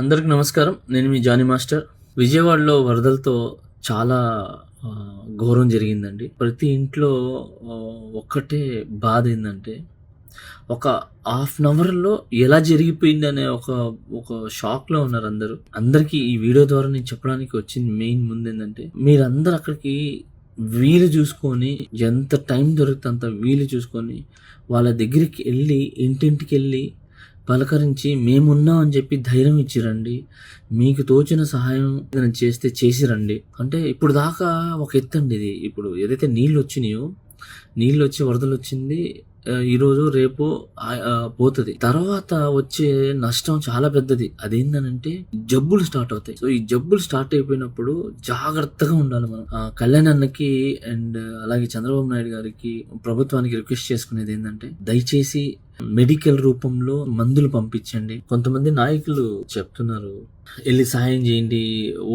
అందరికి నమస్కారం. నేను మీ జానీ మాస్టర్. విజయవాడలో వరదలతో చాలా ఘోరం జరిగిందండి. ప్రతి ఇంట్లో ఒక్కటే బాధ ఏందంటే, ఒక హాఫ్ అన్ అవర్‌లో ఎలా జరిగిపోయిందనే ఒక ఒక షాక్‌లో ఉన్నారు అందరూ. అందరికీ ఈ వీడియో ద్వారా నేను చెప్పడానికి వచ్చింది మెయిన్ ముందేందంటే, మీరందరూ అక్కడికి వీలు చూసుకొని, ఎంత టైం దొరికితే అంత వీలు చూసుకొని, వాళ్ళ దగ్గరికి ఎళ్లి, ఇంటింటికెళ్ళి పలకరించి మేమున్నాం అని చెప్పి ధైర్యం ఇచ్చిరండి. మీకు తోచిన సహాయం ఏదైనా చేస్తే చేసి రండి. అంటే ఇప్పుడు దాకా ఒక ఎత్తండి ఇది. ఇప్పుడు ఏదైతే నీళ్ళొచ్చినాయో, నీళ్ళొచ్చి వరదలొచ్చింది. ఈరోజు రేపు పోతది. తర్వాత వచ్చే నష్టం చాలా పెద్దది. అదేంటనంటే జబ్బులు స్టార్ట్ అవుతాయి. సో ఈ జబ్బులు స్టార్ట్ అయిపోయినప్పుడు జాగ్రత్తగా ఉండాలి మనం. కళ్యాణ్ అన్నకి అండ్ అలాగే చంద్రబాబు నాయుడు గారికి, ప్రభుత్వానికి రిక్వెస్ట్ చేసుకునేది ఏంటంటే, దయచేసి మెడికల్ రూపంలో మందులు పంపించండి. కొంతమంది నాయకులు చెప్తున్నారు, వెళ్ళి సహాయం చేయండి,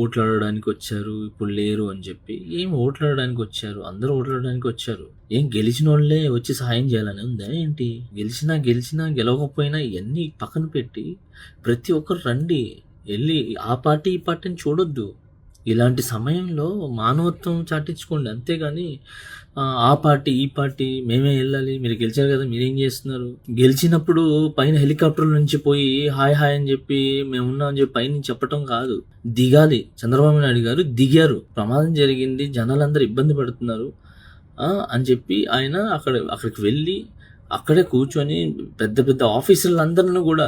ఓట్లాడడానికి వచ్చారు, ఇప్పుడు లేరు అని చెప్పి. ఏం ఓట్లాడడానికి వచ్చారు? అందరూ ఓట్లాడడానికి వచ్చారు. ఏం గెలిచిన వాళ్ళే వచ్చి సహాయం చేయాలని ఉందా ఏంటి? గెలిచినా గెలవకపోయినా ఇవన్నీ పక్కన పెట్టి ప్రతి ఒక్కరు రండి. వెళ్ళి ఆ పార్టీ ఈ పార్టీని చూడొద్దు. ఇలాంటి సమయంలో మానవత్వం చాటించుకోండి. అంతేగాని ఆ పార్టీ ఈ పార్టీ మేమే వెళ్ళాలి, మీరు గెలిచారు కదా మీరేం చేస్తున్నారు? గెలిచినప్పుడు పైన హెలికాప్టర్ నుంచి పోయి హాయ్ హాయ్ అని చెప్పి మేమున్నాం అని చెప్పి పైన చెప్పటం కాదు, దిగాలి. చంద్రబాబు నాయుడు గారు దిగారు, ప్రమాదం జరిగింది, జనాలందరూ ఇబ్బంది పడుతున్నారు అని చెప్పి ఆయన అక్కడికి వెళ్ళి అక్కడే కూర్చొని పెద్ద పెద్ద ఆఫీసర్లందరిని కూడా,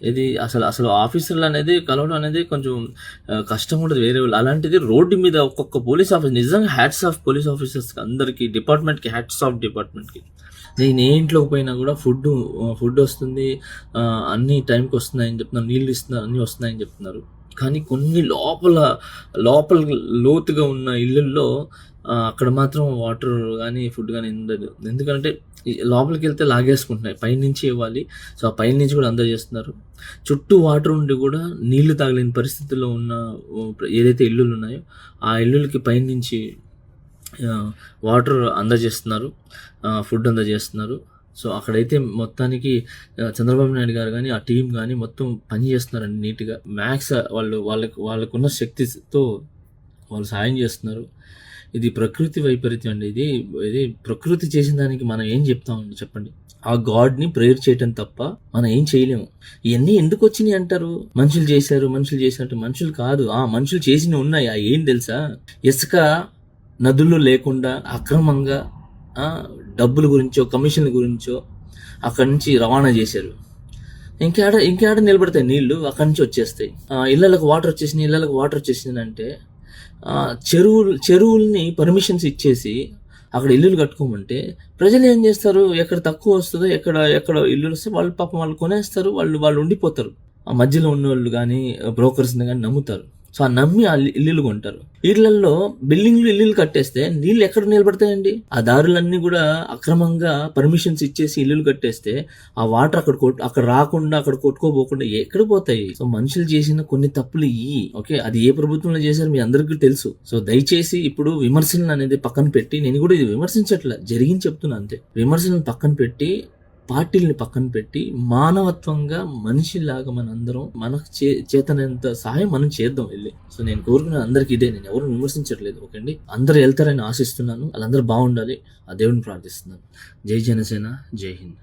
ఇది అసలు ఆఫీసర్లు అనేది కలవడం అనేది కొంచెం కష్టం ఉంటుంది వేరే వాళ్ళు. అలాంటిది రోడ్డు మీద ఒక్కొక్క పోలీస్ ఆఫీసర్, నిజంగా హ్యాట్స్ ఆఫ్ పోలీస్ ఆఫీసర్స్ అందరికి, డిపార్ట్మెంట్కి హ్యాట్స్ ఆఫ్ డిపార్ట్మెంట్కి. నేను ఏ ఇంట్లోకి పోయినా కూడా ఫుడ్ వస్తుంది, అన్ని టైంకి వస్తున్నాయని చెప్తున్నారు, నీళ్ళు ఇస్తున్నారు, అన్నీ వస్తున్నాయని చెప్తున్నారు. కానీ కొన్ని లోపల లోతుగా ఉన్న ఇళ్ళల్లో అక్కడ మాత్రం వాటర్ కానీ ఫుడ్ కానీ ఉండదు. ఎందుకంటే లోపలికి వెళ్తే లాగేసుకుంటున్నాయి, పైనుంచి ఇవ్వాలి. సో ఆ పైనుంచి కూడా అందజేస్తున్నారు. చుట్టూ వాటర్ ఉండి కూడా నీళ్లు తాగలేని పరిస్థితుల్లో ఉన్న ఏదైతే ఇల్లులు ఉన్నాయో ఆ ఇల్లులకి పైనుంచి వాటర్ అందజేస్తున్నారు, ఫుడ్ అందజేస్తున్నారు. సో అక్కడైతే మొత్తానికి చంద్రబాబు నాయుడు గారు కానీ ఆ టీం కానీ మొత్తం పని చేస్తున్నారండి నీట్గా. మ్యాక్స్ వాళ్ళకున్న శక్తితో వాళ్ళు సాయం చేస్తున్నారు. ఇది ప్రకృతి వైపరీత్యం అండి. ఇది ప్రకృతి చేసిన దానికి మనం ఏం చెప్తామండి చెప్పండి? ఆ గాడ్ని ప్రేయర్ చేయటం తప్ప మనం ఏం చేయలేము. ఇవన్నీ ఎందుకు వచ్చినాయి అంటారు? మనుషులు చేసినట్టు. మనుషులు కాదు, మనుషులు చేసినవి ఉన్నాయి. ఏం తెలుసా? ఇసుక నదుల్లో లేకుండా అక్రమంగా డబ్బుల గురించో కమిషన్ల గురించో అక్కడి నుంచి రవాణా చేశారు. ఇంకేడ నిలబడతాయి నీళ్లు? అక్కడి నుంచి వచ్చేస్తాయి. ఇళ్ళకి వాటర్ వచ్చేసింది అంటే చెరువుల్ని పర్మిషన్స్ ఇచ్చేసి అక్కడ ఇల్లులు కట్టుకోమంటే ప్రజలు ఏం చేస్తారు? ఎక్కడ తక్కువ వస్తుందో, ఎక్కడ ఇల్లులు వస్తే వాళ్ళు పాపం వాళ్ళు కొనేస్తారు, వాళ్ళు ఉండిపోతారు. ఆ మధ్యలో ఉన్న వాళ్ళు కానీ బ్రోకర్స్ని కానీ నమ్ముతారు. సో ఆ నమ్మి ఆ ఇల్లులు కొంటారు. ఇళ్లలో ఇల్లులు కట్టేస్తే నీళ్ళు ఎక్కడ నిలబడతాయండి? ఆ దారులన్నీ కూడా అక్రమంగా పర్మిషన్స్ ఇచ్చేసి ఇల్లులు కట్టేస్తే ఆ వాటర్ అక్కడ రాకుండా, అక్కడ కొట్టుకోపోకుండా ఎక్కడ పోతాయి? సో మనుషులు చేసిన కొన్ని తప్పులు ఓకే, అది ఏ ప్రభుత్వంలో చేశారు మీ అందరికీ తెలుసు. సో దయచేసి ఇప్పుడు విమర్శలను అనేది పక్కన పెట్టి, నేను కూడా ఇది విమర్శించట్లే, జరిగింది చెప్తున్నా అంతే. విమర్శలను పక్కన పెట్టి, పార్టీలని పక్కన పెట్టి, మానవత్వంగా మనిషిలాగా మనందరం మనకు చేతనంత సహాయం మనం చేద్దాం వెళ్ళి. సో నేను కోరుకున్న అందరికి ఇదే, నేను ఎవరు విమర్శించట్లేదు. ఓకే అండి, అందరూ వెళ్తారని ఆశిస్తున్నాను. వాళ్ళందరూ బాగుండాలి, ఆ దేవుడిని ప్రార్థిస్తున్నాను. జై జనసేన, జై హింద్.